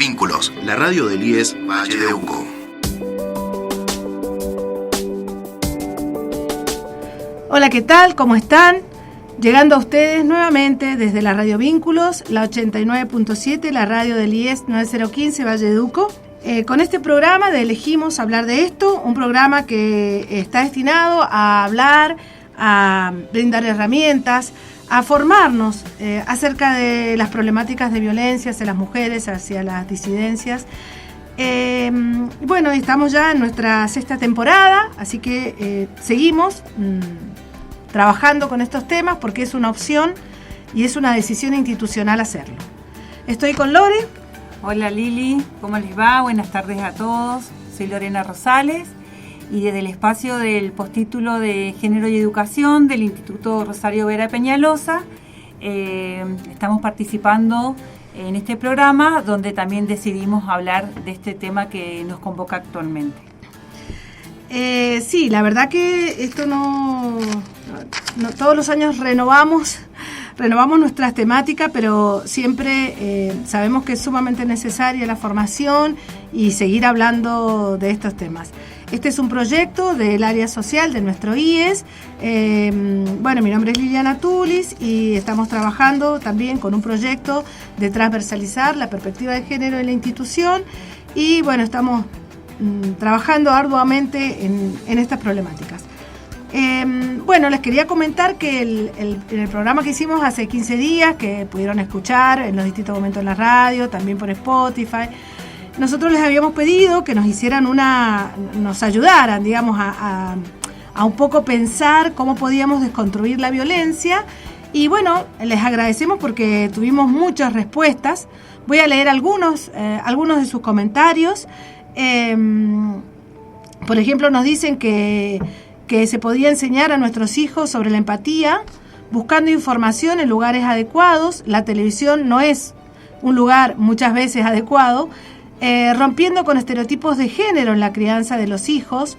Vínculos, la radio del IES Valle de Uco. Hola, ¿qué tal? ¿Cómo están? Llegando a ustedes nuevamente desde la Radio Vínculos, la 89.7, la radio del IES 9015 Valle de Uco. Con este programa de Elegimos Hablar de Esto, un programa que está destinado a hablar, a brindar herramientas, a formarnos acerca de las problemáticas de violencia hacia las mujeres, hacia las disidencias. Bueno, estamos ya en nuestra 6ª temporada, así que seguimos trabajando con estos temas porque es una opción y es una decisión institucional hacerlo. Estoy con Lore. Hola Lili, ¿cómo les va? Buenas tardes a todos. Soy Lorena Rosales y desde el espacio del postítulo de Género y Educación del Instituto Rosario Vera Peñalosa estamos participando en este programa donde también decidimos hablar de este tema que nos convoca actualmente. Sí, la verdad que esto no todos los años renovamos nuestras temáticas, pero siempre sabemos que es sumamente necesaria la formación y seguir hablando de estos temas. Este es un proyecto del área social de nuestro IES. Bueno, mi nombre es Liliana Tulis y estamos trabajando también con un proyecto de transversalizar la perspectiva de género en la institución y bueno, estamos trabajando arduamente en estas problemáticas. Bueno, les quería comentar que el programa que hicimos hace 15 días, que pudieron escuchar en los distintos momentos en la radio, también por Spotify, nosotros les habíamos pedido que nos hicieran nos ayudaran, digamos, a un poco pensar cómo podíamos desconstruir la violencia. Y bueno, les agradecemos porque tuvimos muchas respuestas. Voy a leer algunos de sus comentarios. Por ejemplo, nos dicen que se podía enseñar a nuestros hijos sobre la empatía, buscando información en lugares adecuados. La televisión no es un lugar muchas veces adecuado, rompiendo con estereotipos de género en la crianza de los hijos.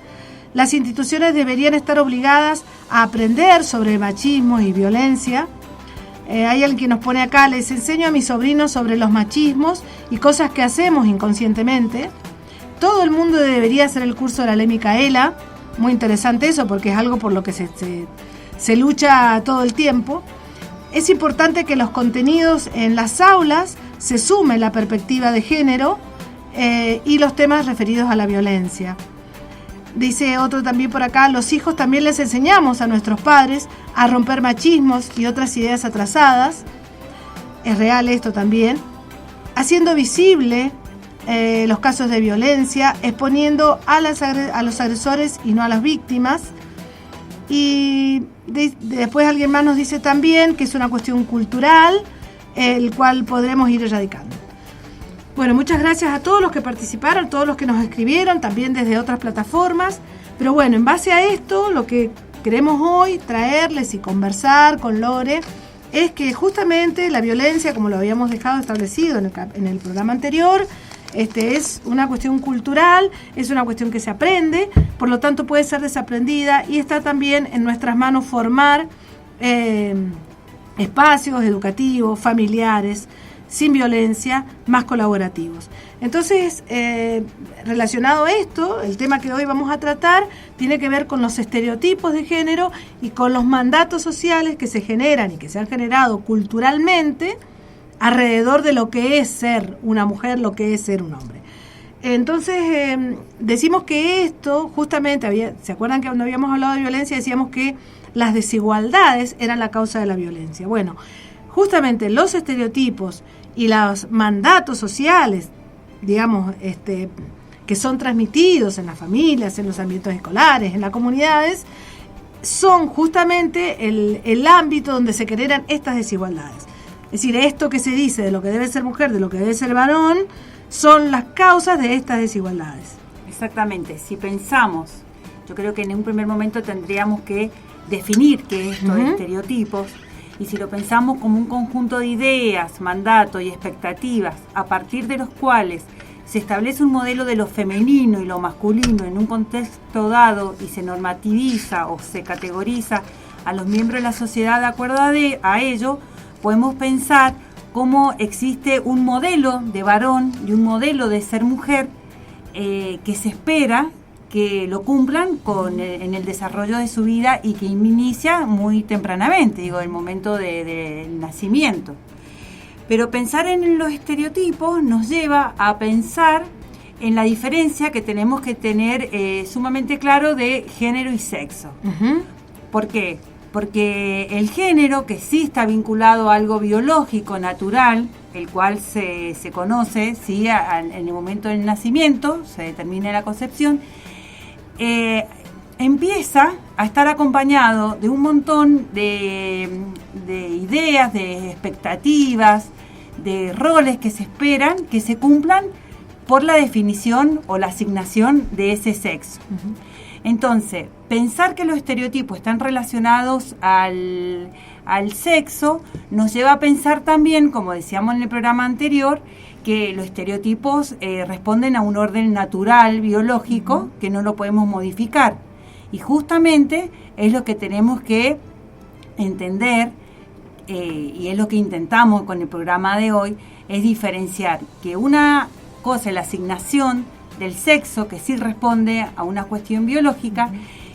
Las instituciones deberían estar obligadas a aprender sobre machismo y violencia. Hay alguien que nos pone acá: les enseño a mis sobrinos sobre los machismos y cosas que hacemos inconscientemente. Todo el mundo debería hacer el curso de la Ley Micaela. Muy interesante eso, porque es algo por lo que se lucha todo el tiempo. Es importante que los contenidos en las aulas se sume la perspectiva de género y los temas referidos a la violencia. Dice otro también por acá: los hijos también les enseñamos a nuestros padres a romper machismos y otras ideas atrasadas. Es real esto también. Haciendo visible los casos de violencia, exponiendo a los agresores y no a las víctimas. Y después alguien más nos dice también que es una cuestión cultural, el cual podremos ir erradicando. Bueno, muchas gracias a todos los que participaron, todos los que nos escribieron, también desde otras plataformas. Pero bueno, en base a esto, lo que queremos hoy traerles y conversar con Lore es que justamente la violencia, como lo habíamos dejado establecido en el programa anterior, es una cuestión cultural, es una cuestión que se aprende, por lo tanto puede ser desaprendida y está también en nuestras manos formar espacios educativos, familiares, sin violencia, más colaborativos. Entonces, relacionado a esto, el tema que hoy vamos a tratar tiene que ver con los estereotipos de género y con los mandatos sociales que se generan y que se han generado culturalmente alrededor de lo que es ser una mujer, lo que es ser un hombre. Entonces, decimos que esto, justamente, ¿se acuerdan que cuando habíamos hablado de violencia decíamos que las desigualdades eran la causa de la violencia? Bueno, justamente los estereotipos y los mandatos sociales, digamos, que son transmitidos en las familias, en los ambientes escolares, en las comunidades, son justamente el ámbito donde se generan estas desigualdades. Es decir, esto que se dice de lo que debe ser mujer, de lo que debe ser varón, son las causas de estas desigualdades. Exactamente. Si pensamos, yo creo que en un primer momento tendríamos que definir qué es estos estereotipos, y si lo pensamos como un conjunto de ideas, mandatos y expectativas a partir de los cuales se establece un modelo de lo femenino y lo masculino en un contexto dado y se normativiza o se categoriza a los miembros de la sociedad de acuerdo a ello, podemos pensar cómo existe un modelo de varón y un modelo de ser mujer que se espera que lo cumplan en el desarrollo de su vida y que inicia muy tempranamente, el momento del nacimiento. Pero pensar en los estereotipos nos lleva a pensar en la diferencia que tenemos que tener sumamente claro de género y sexo. Uh-huh. ¿Por qué? Porque el género, que sí está vinculado a algo biológico, natural, el cual se conoce, ¿sí? En el momento del nacimiento, se determina la concepción, empieza a estar acompañado de un montón de ideas, de expectativas, de roles que se esperan que se cumplan por la definición o la asignación de ese sexo. Uh-huh. Entonces, pensar que los estereotipos están relacionados al sexo nos lleva a pensar también, como decíamos en el programa anterior, que los estereotipos responden a un orden natural, biológico, que no lo podemos modificar. Y justamente es lo que tenemos que entender, y es lo que intentamos con el programa de hoy, es diferenciar que una cosa es la asignación del sexo, que sí responde a una cuestión biológica,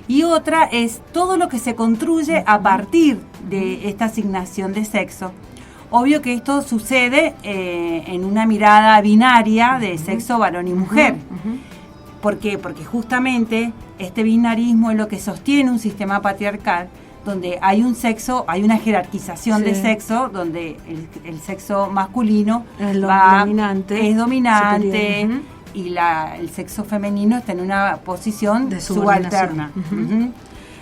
y otra es todo lo que se construye a partir de esta asignación de sexo. Obvio que esto sucede en una mirada binaria de sexo varón y mujer. ¿Por qué? Porque justamente este binarismo es lo que sostiene un sistema patriarcal donde hay un sexo, hay una jerarquización de sexo, donde el sexo masculino es dominante, y el sexo femenino está en una posición de subalterna.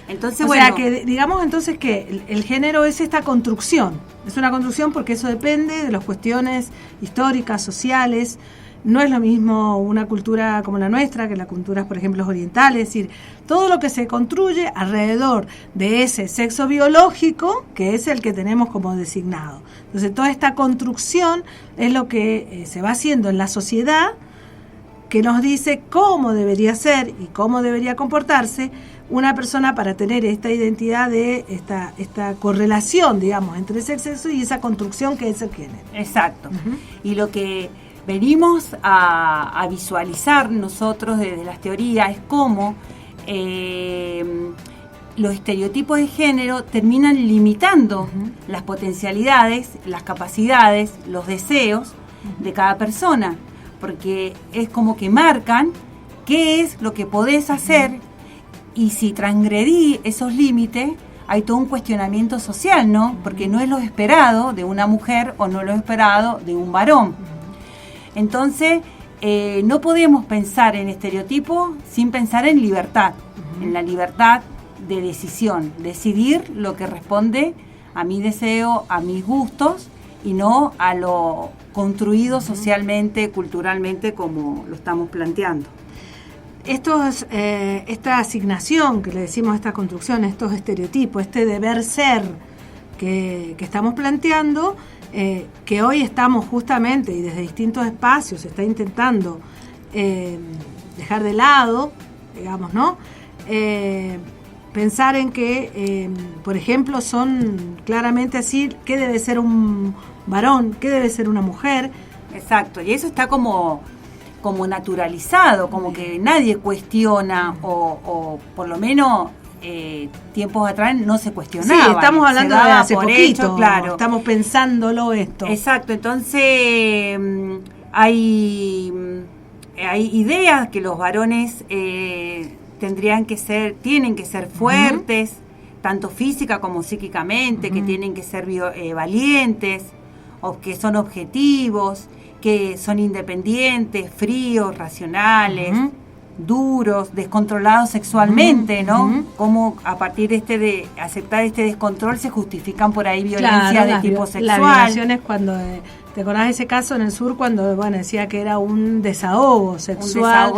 Entonces, o sea, que digamos entonces que el género es esta construcción. Es una construcción porque eso depende de las cuestiones históricas, sociales. No es lo mismo una cultura como la nuestra que las culturas, por ejemplo, orientales. Es decir, todo lo que se construye alrededor de ese sexo biológico, que es el que tenemos como designado. Entonces, toda esta construcción es lo que se va haciendo en la sociedad, que nos dice cómo debería ser y cómo debería comportarse una persona para tener esta identidad de esta correlación, digamos, entre ese sexo y esa construcción que es el género. Exacto. Y lo que venimos a visualizar nosotros desde las teorías es cómo los estereotipos de género terminan limitando las potencialidades, las capacidades, los deseos de cada persona, porque es como que marcan qué es lo que podés hacer, y si transgredí esos límites hay todo un cuestionamiento social, ¿no? Porque no es lo esperado de una mujer o no es lo esperado de un varón. Entonces, no podemos pensar en estereotipo sin pensar en libertad, en la libertad de decisión, decidir lo que responde a mi deseo, a mis gustos, y no a lo construido socialmente, culturalmente, como lo estamos planteando. Esta asignación que le decimos a esta construcción, estos estereotipos, este deber ser que estamos planteando, que hoy estamos justamente y desde distintos espacios se está intentando dejar de lado, digamos, ¿no? Pensar en que, por ejemplo, son claramente así, qué debe ser un varón, qué debe ser una mujer. Exacto, y eso está como naturalizado, como que nadie cuestiona, o por lo menos tiempos atrás no se cuestionaba. Sí, estamos hablando de hace poquito, hecho, claro. Estamos pensándolo esto. Exacto, entonces hay ideas que los varones tienen que ser fuertes, tanto física como psíquicamente, que tienen que ser valientes, o que son objetivos, que son independientes, fríos, racionales, duros, descontrolados sexualmente, ¿no? Como a partir de aceptar este descontrol se justifican por ahí violencias de tipo sexual. Las violaciones cuando... ¿Te acordás de ese caso en el sur cuando decía que era un desahogo sexual?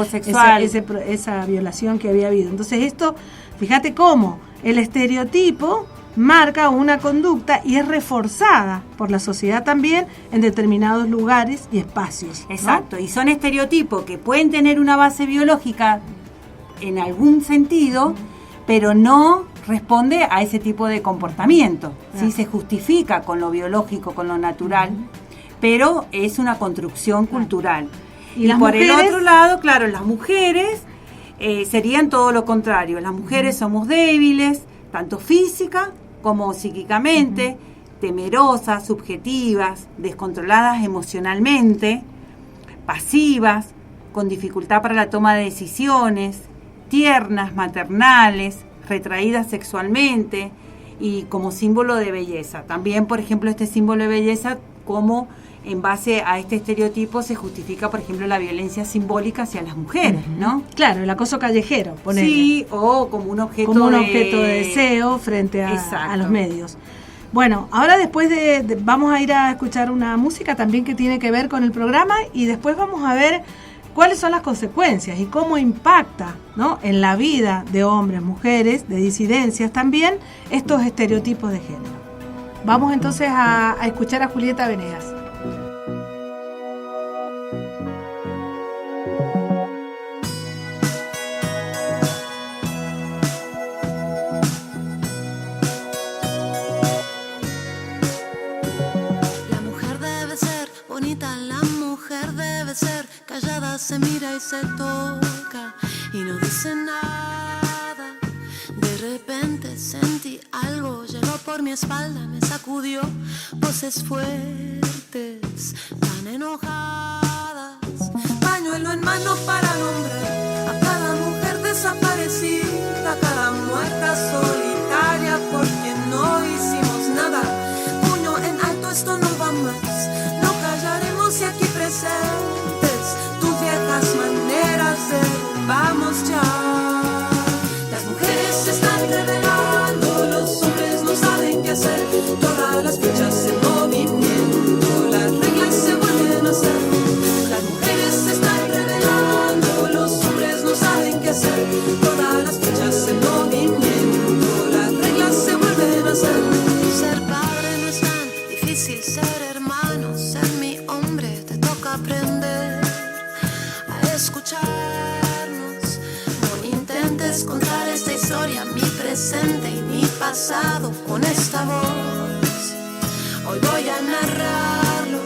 Esa violación que había habido. Entonces esto, fíjate cómo el estereotipo marca una conducta y es reforzada por la sociedad también en determinados lugares y espacios, ¿no? Exacto, y son estereotipos que pueden tener una base biológica en algún sentido, pero no responde a ese tipo de comportamiento. ¿Sí? Se justifica con lo biológico, con lo natural. pero es una construcción cultural. Y por mujeres, el otro lado, claro, las mujeres serían todo lo contrario. Las mujeres somos débiles, tanto física como psíquicamente, temerosas, subjetivas, descontroladas emocionalmente, pasivas, con dificultad para la toma de decisiones, tiernas, maternales, retraídas sexualmente y como símbolo de belleza. También, por ejemplo, este símbolo de belleza, como en base a este estereotipo se justifica, por ejemplo, la violencia simbólica hacia las mujeres, ¿no? Claro, el acoso callejero, ponele. Sí, o como un objeto de deseo frente a los medios. Bueno, ahora después vamos a ir a escuchar una música también que tiene que ver con el programa y después vamos a ver cuáles son las consecuencias y cómo impacta, ¿no?, en la vida de hombres, mujeres, de disidencias también, estos estereotipos de género. Vamos entonces a escuchar a Julieta Venegas. Se mira y se toca y no dice nada. De repente sentí algo, llegó por mi espalda, me sacudió. Voces fuertes, tan enojadas. Pañuelo en mano para nombrar a cada mujer desaparecida, a cada muerta solitaria por quien no hicimos nada. Puño en alto, esto no va más. No callaremos y aquí presentes las maneras derrumbamos ya. Las mujeres se están revelando, los hombres no saben qué hacer. Todas las fichas en movimiento, las reglas se vuelven a hacer. Las mujeres se están revelando, los hombres no saben qué hacer. Todas las fichas en movimiento, las reglas se vuelven a hacer. Ser padre no es tan difícil, ser hermano, ser mi hombre, te toca aprender escucharnos. No intentes contar esta historia, mi presente y mi pasado con esta voz. Hoy voy a narrarlo.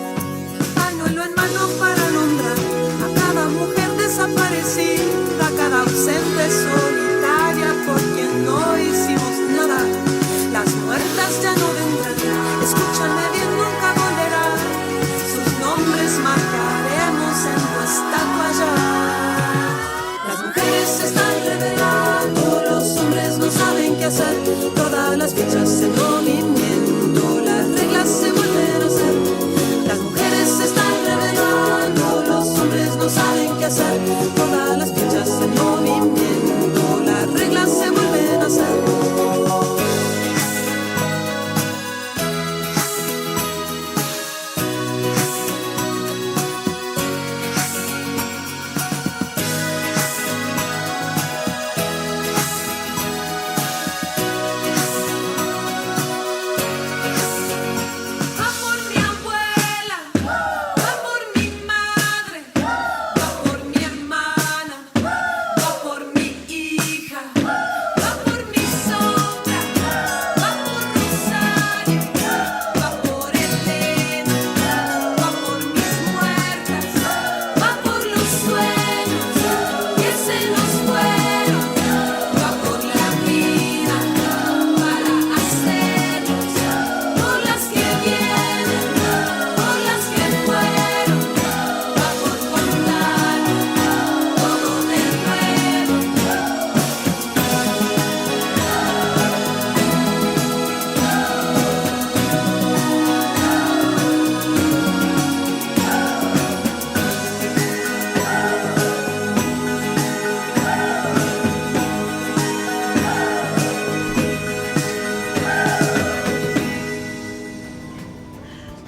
Pañuelo en mano para nombrar a cada mujer desaparecida, a cada ausente solitaria por quien no hicimos nada. Las muertas ya no vendrán, escúchame bien, nunca volverán. Sus nombres marcaremos en tu estatua ya. Las mujeres se están revelando, los hombres no saben qué hacer. Todas las fichas en movimiento, las reglas se vuelven a hacer. Las mujeres se están revelando, los hombres no saben qué hacer. Todas las fichas en movimiento, las reglas se vuelven a hacer.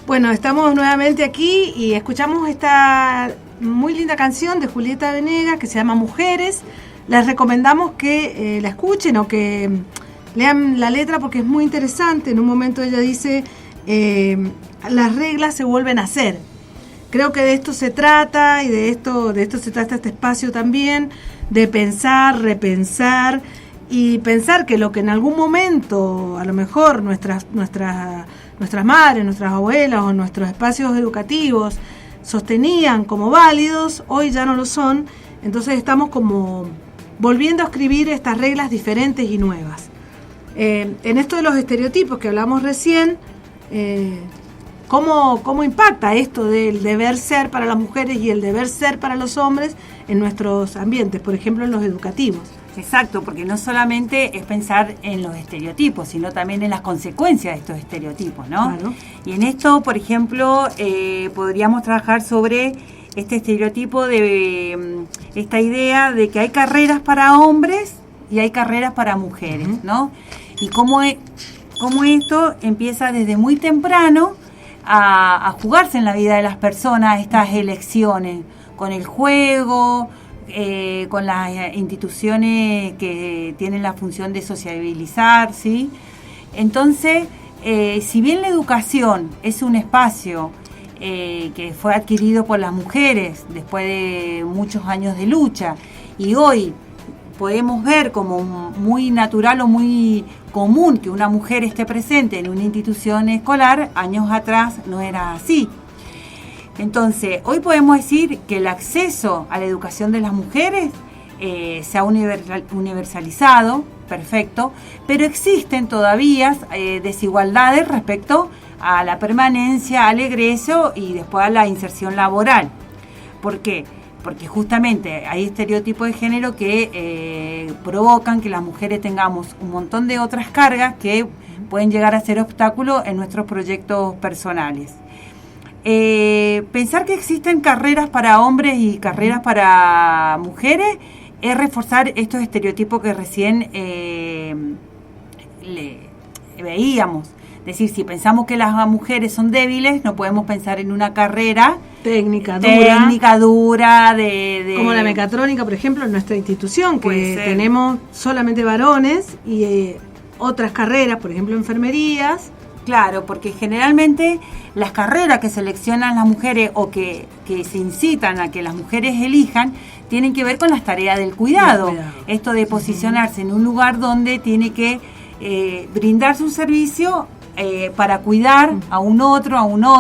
Bueno, estamos nuevamente aquí y escuchamos esta muy linda canción de Julieta Venegas que se llama Mujeres. Les recomendamos que la escuchen o que lean la letra porque es muy interesante. En un momento ella dice, las reglas se vuelven a hacer. Creo que de esto se trata y de esto se trata este espacio también, de pensar, repensar y pensar que lo que en algún momento a lo mejor nuestras nuestras madres, nuestras abuelas o nuestros espacios educativos sostenían como válidos, hoy ya no lo son. Entonces estamos como volviendo a escribir estas reglas diferentes y nuevas. En esto de los estereotipos que hablamos recién, ¿cómo impacta esto del deber ser para las mujeres y el deber ser para los hombres en nuestros ambientes, por ejemplo en los educativos? Exacto, porque no solamente es pensar en los estereotipos, sino también en las consecuencias de estos estereotipos, ¿no? Claro. Y en esto, por ejemplo, podríamos trabajar sobre este estereotipo de esta idea de que hay carreras para hombres y hay carreras para mujeres, ¿no? Y cómo esto empieza desde muy temprano a jugarse en la vida de las personas estas elecciones, con el juego, con las instituciones que tienen la función de sociabilizar, ¿sí? Entonces, si bien la educación es un espacio que fue adquirido por las mujeres después de muchos años de lucha, y hoy podemos ver como muy natural o muy común que una mujer esté presente en una institución escolar, años atrás no era así. Entonces, hoy podemos decir que el acceso a la educación de las mujeres se ha universalizado, perfecto, pero existen todavía desigualdades respecto a la permanencia, al egreso y después a la inserción laboral. ¿Por qué? Porque justamente hay estereotipos de género que provocan que las mujeres tengamos un montón de otras cargas que pueden llegar a ser obstáculos en nuestros proyectos personales. Pensar que existen carreras para hombres y carreras para mujeres es reforzar estos estereotipos que recién veíamos. Es decir, si pensamos que las mujeres son débiles, no podemos pensar en una carrera técnica dura como la mecatrónica, por ejemplo, en nuestra institución, que tenemos solamente varones y otras carreras, por ejemplo, enfermerías. Claro, porque generalmente las carreras que seleccionan las mujeres o que se incitan a que las mujeres elijan tienen que ver con las tareas del cuidado. Esto de posicionarse en un lugar donde tiene que brindar su servicio para cuidar a un otro, a una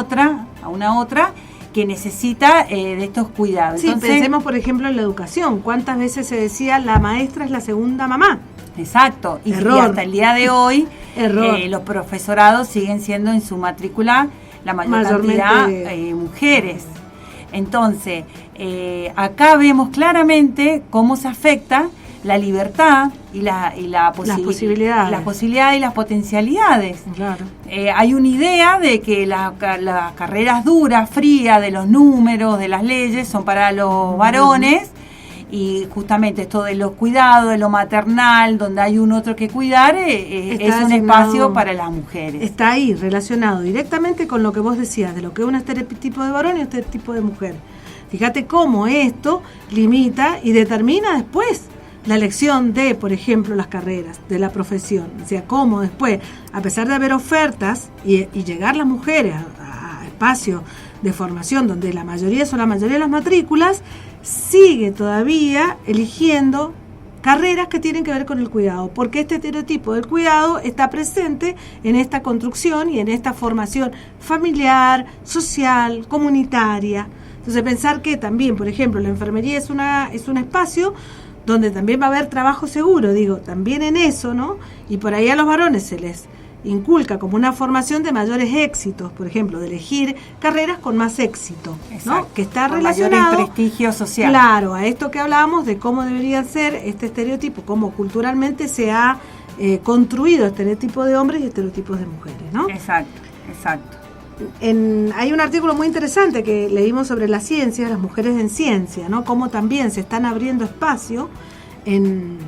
otra que necesita de estos cuidados. Sí, entonces, pensemos por ejemplo en la educación. ¿Cuántas veces se decía la maestra es la segunda mamá? Exacto, y hasta el día de hoy los profesorados siguen siendo en su matrícula la mayor cantidad mujeres. Entonces, acá vemos claramente cómo se afecta la libertad y las posibilidades y las potencialidades. Claro. Hay una idea de que las carreras duras, frías, de los números, de las leyes, son para los varones. Y justamente esto de los cuidados, de lo maternal, donde hay un otro que cuidar, es un espacio para las mujeres. Está ahí, relacionado directamente con lo que vos decías, de lo que es un estereotipo de varón y un estereotipo de mujer. Fíjate cómo esto limita y determina después la elección de, por ejemplo, las carreras, de la profesión. O sea, cómo después, a pesar de haber ofertas y llegar las mujeres a espacios de formación donde la mayoría de las matrículas, sigue todavía eligiendo carreras que tienen que ver con el cuidado, porque este estereotipo del cuidado está presente en esta construcción y en esta formación familiar, social, comunitaria. Entonces pensar que también, por ejemplo, la enfermería es un espacio donde también va a haber trabajo seguro, también en eso, ¿no? Y por ahí a los varones se les inculca como una formación de mayores éxitos, por ejemplo, de elegir carreras con más éxito, ¿no? Que está relacionado mayor prestigio social. Claro, a esto que hablábamos de cómo debería ser este estereotipo, cómo culturalmente se ha construido estereotipo de hombres y estereotipos de mujeres, ¿no? Exacto. Hay un artículo muy interesante que leímos sobre las ciencias, las mujeres en ciencia, ¿no? Cómo también se están abriendo espacio en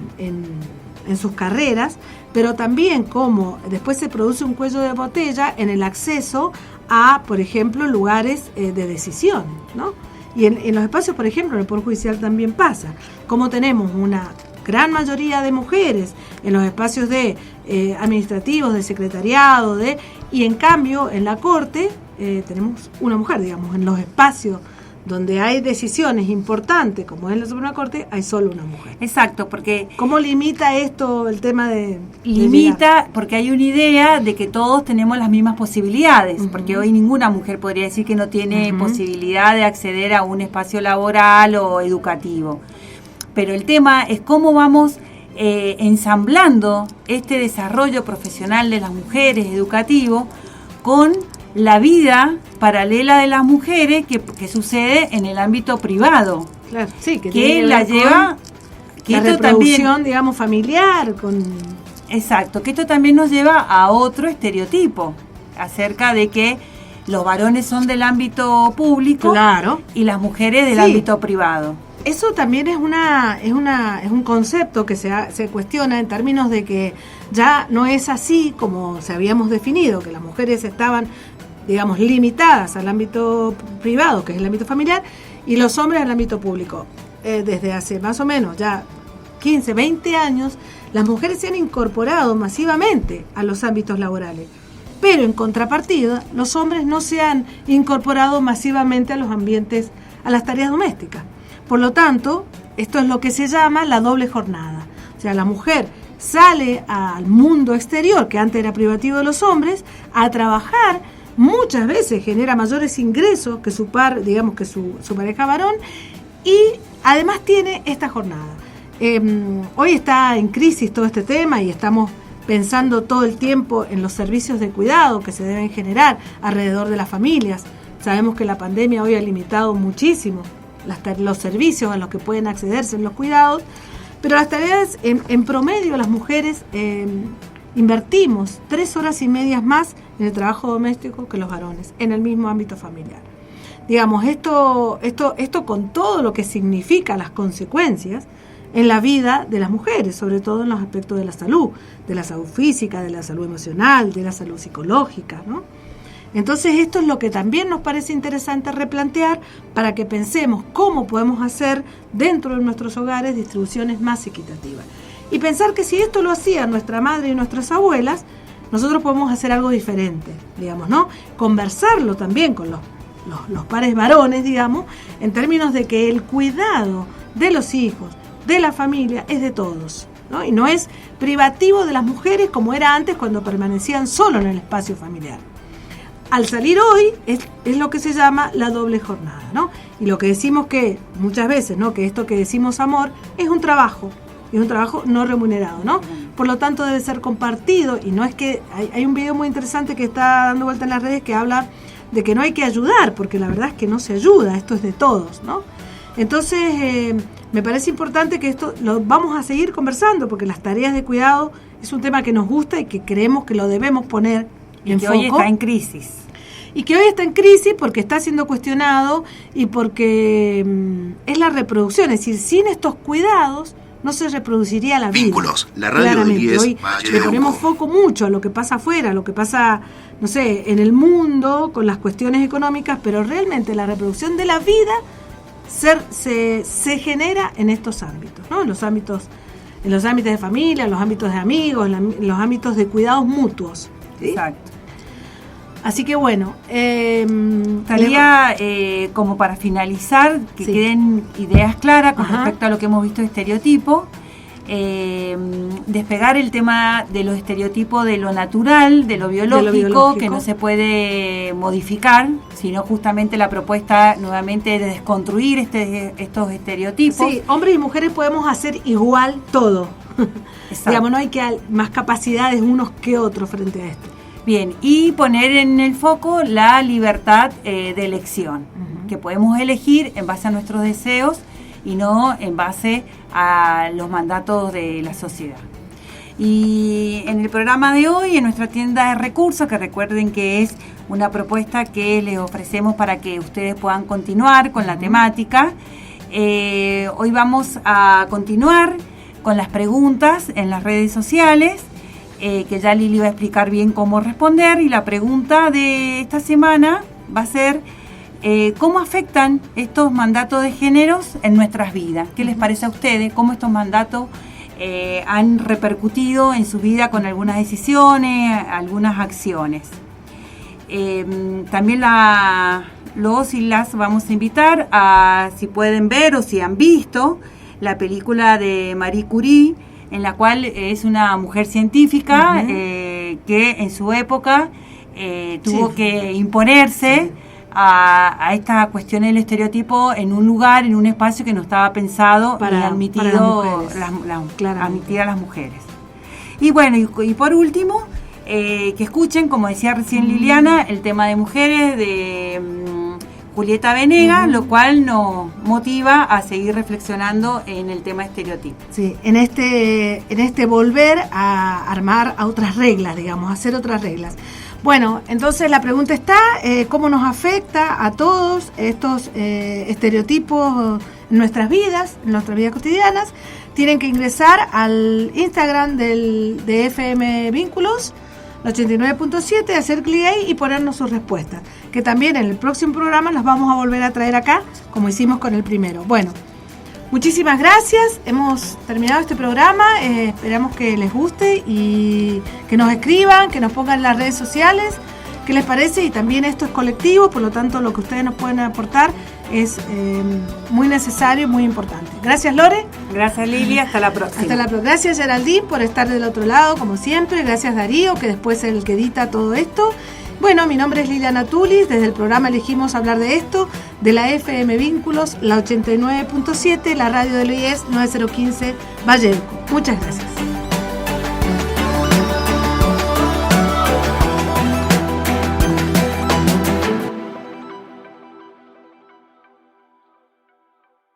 sus carreras, pero también cómo después se produce un cuello de botella en el acceso a, por ejemplo, lugares de decisión, ¿no? Y en los espacios, por ejemplo, en el Poder Judicial también pasa, como tenemos una gran mayoría de mujeres en los espacios de administrativos, de secretariado, y en cambio en la Corte tenemos una mujer, en los espacios donde hay decisiones importantes, como es la Suprema Corte, hay solo una mujer. Exacto, porque... ¿Cómo limita esto el tema de...? Limita porque hay una idea de que todos tenemos las mismas posibilidades, porque hoy ninguna mujer podría decir que no tiene posibilidad de acceder a un espacio laboral o educativo. Pero el tema es cómo vamos ensamblando este desarrollo profesional de las mujeres educativo con la vida paralela de las mujeres que sucede en el ámbito privado. Claro, sí, que la lleva... Que la reproducción, también, digamos, familiar. Exacto, que esto también nos lleva a otro estereotipo acerca de que los varones son del ámbito público, claro, y las mujeres del ámbito privado. Eso también es un concepto que se cuestiona en términos de que ya no es así como se habíamos definido, que las mujeres estaban, digamos, limitadas al ámbito privado, que es el ámbito familiar, y los hombres al ámbito público. Desde hace más o menos ya 15, 20 años, las mujeres se han incorporado masivamente a los ámbitos laborales. Pero en contrapartida, los hombres no se han incorporado masivamente a los ambientes, a las tareas domésticas. Por lo tanto, esto es lo que se llama la doble jornada. O sea, la mujer sale al mundo exterior, que antes era privativo de los hombres, a trabajar. Muchas veces genera mayores ingresos que su pareja varón, y además tiene esta jornada. Hoy está en crisis todo este tema y estamos pensando todo el tiempo en los servicios de cuidado que se deben generar alrededor de las familias. Sabemos que la pandemia hoy ha limitado muchísimo los servicios a los que pueden accederse en los cuidados, pero las tareas, en promedio, las mujeres invertimos 3 horas y media más en el trabajo doméstico que los varones, en el mismo ámbito familiar. Digamos, esto con todo lo que significa las consecuencias en la vida de las mujeres, sobre todo en los aspectos de la salud física, de la salud emocional, de la salud psicológica, ¿no? Entonces esto es lo que también nos parece interesante replantear para que pensemos cómo podemos hacer dentro de nuestros hogares distribuciones más equitativas. Y pensar que si esto lo hacían nuestra madre y nuestras abuelas, nosotros podemos hacer algo diferente, digamos, ¿no? Conversarlo también con los pares varones, digamos, en términos de que el cuidado de los hijos, de la familia, es de todos, ¿no? Y no es privativo de las mujeres como era antes cuando permanecían solo en el espacio familiar. Al salir hoy es lo que se llama la doble jornada, ¿no? Y lo que decimos que muchas veces, ¿no? Que esto que decimos amor es un trabajo no remunerado, ¿no? Por lo tanto debe ser compartido, y no es que hay un video muy interesante que está dando vuelta en las redes que habla de que no hay que ayudar, porque la verdad es que no se ayuda, esto es de todos, ¿no? Entonces me parece importante que esto lo vamos a seguir conversando, porque las tareas de cuidado es un tema que nos gusta y que creemos que lo debemos poner en foco. Y que hoy está en crisis. Y que hoy está en crisis porque está siendo cuestionado y porque es la reproducción, es decir, sin estos cuidados no se reproduciría la vida. Vínculos, la radio del IES. Hoy le ponemos foco mucho a lo que pasa afuera, a lo que pasa, no sé, en el mundo, con las cuestiones económicas, pero realmente la reproducción de la vida se genera en estos ámbitos, ¿no? En los ámbitos de familia, en los ámbitos de amigos, en los ámbitos de cuidados mutuos, ¿sí? Exacto. Así que bueno, estaría como para finalizar, que queden ideas claras con respecto a lo que hemos visto de estereotipo, despegar el tema de los estereotipos de lo natural, de lo biológico, que no se puede modificar, sino justamente la propuesta nuevamente de desconstruir estos estereotipos. Sí, hombres y mujeres podemos hacer igual todo. Digamos, no hay que más capacidades unos que otros frente a esto. Bien, y poner en el foco la libertad de elección, que podemos elegir en base a nuestros deseos y no en base a los mandatos de la sociedad. Y en el programa de hoy, en nuestra tienda de recursos, que recuerden que es una propuesta que les ofrecemos para que ustedes puedan continuar con la temática, hoy vamos a continuar con las preguntas en las redes sociales, que ya Lili va a explicar bien cómo responder, y la pregunta de esta semana va a ser ¿cómo afectan estos mandatos de géneros en nuestras vidas? ¿Qué les parece a ustedes? ¿Cómo estos mandatos han repercutido en su vida con algunas decisiones, algunas acciones? También la los y las vamos a invitar a, si pueden ver o si han visto, la película de Marie Curie, en la cual es una mujer científica que en su época tuvo que imponerse a esta cuestión del estereotipo en un lugar, en un espacio que no estaba pensado ni admitido admitir a las mujeres. Y bueno, y por último, que escuchen, como decía recién Liliana, el tema de mujeres de Julieta Venegas, lo cual nos motiva a seguir reflexionando en el tema estereotipo. Sí, en este volver a armar a otras reglas, digamos, hacer otras reglas. Bueno, entonces la pregunta está, ¿cómo nos afecta a todos estos estereotipos en nuestras vidas cotidianas? Tienen que ingresar al Instagram de FM Vínculos, 89.7, hacer clic ahí y ponernos sus respuestas, que también en el próximo programa las vamos a volver a traer acá, como hicimos con el primero. Bueno, muchísimas gracias, hemos terminado este programa, esperamos que les guste y que nos escriban, que nos pongan en las redes sociales qué les parece, y también esto es colectivo, por lo tanto lo que ustedes nos pueden aportar es muy necesario y muy importante. Gracias, Lore. Gracias, Lili, hasta la próxima. Gracias, Geraldine, por estar del otro lado, como siempre. Gracias, Darío, que después es el que edita todo esto. Bueno, mi nombre es Liliana Tulis, desde el programa elegimos hablar de esto, de la FM Vínculos, la 89.7, la radio del IES 9015 Valle Duco. Muchas gracias.